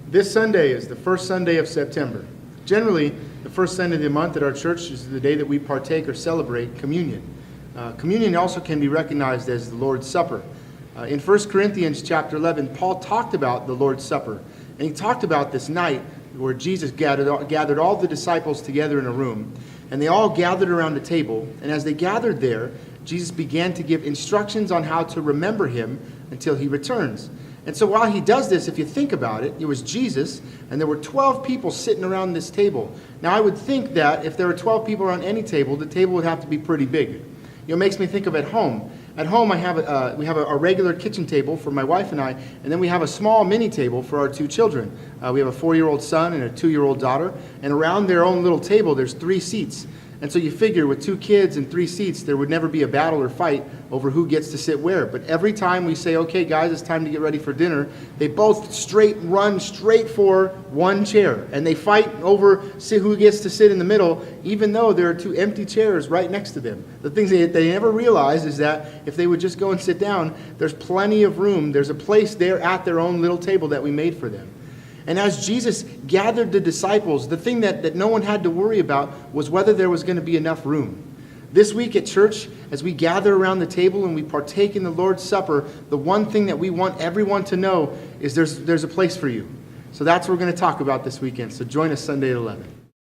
This Sunday is the first Sunday of September. Generally, the first Sunday of the month at our church is the day that we partake or celebrate communion. Communion also can be recognized as the Lord's Supper. In 1 Corinthians chapter 11, Paul talked about the Lord's Supper. And he talked about this night where Jesus gathered all the disciples together in a room. And they all gathered around a table. And as they gathered there, Jesus began to give instructions on how to remember him until he returns. And so while he does this, if you think about it, it was Jesus, and there were 12 people sitting around this table. Now, I would think that if there were 12 people around any table, the table would have to be pretty big. It makes me think of at home. At home, we have a regular kitchen table for my wife and I, and then we have a small mini table for our two children. We have a 4-year-old son and a 2-year-old daughter, and around their own little table, there's 3 seats. And so you figure with 2 kids and 3 seats, there would never be a battle or fight over who gets to sit where. But every time we say, okay, guys, it's time to get ready for dinner, they both run straight for one chair. And they fight over who gets to sit in the middle, even though there are 2 empty chairs right next to them. The things they never realize is that if they would just go and sit down, there's plenty of room. There's a place there at their own little table that we made for them. And as Jesus gathered the disciples, the thing that no one had to worry about was whether there was going to be enough room. This week at church, as we gather around the table and we partake in the Lord's Supper, the one thing that we want everyone to know is there's a place for you. So that's what we're going to talk about this weekend. So join us Sunday at 11.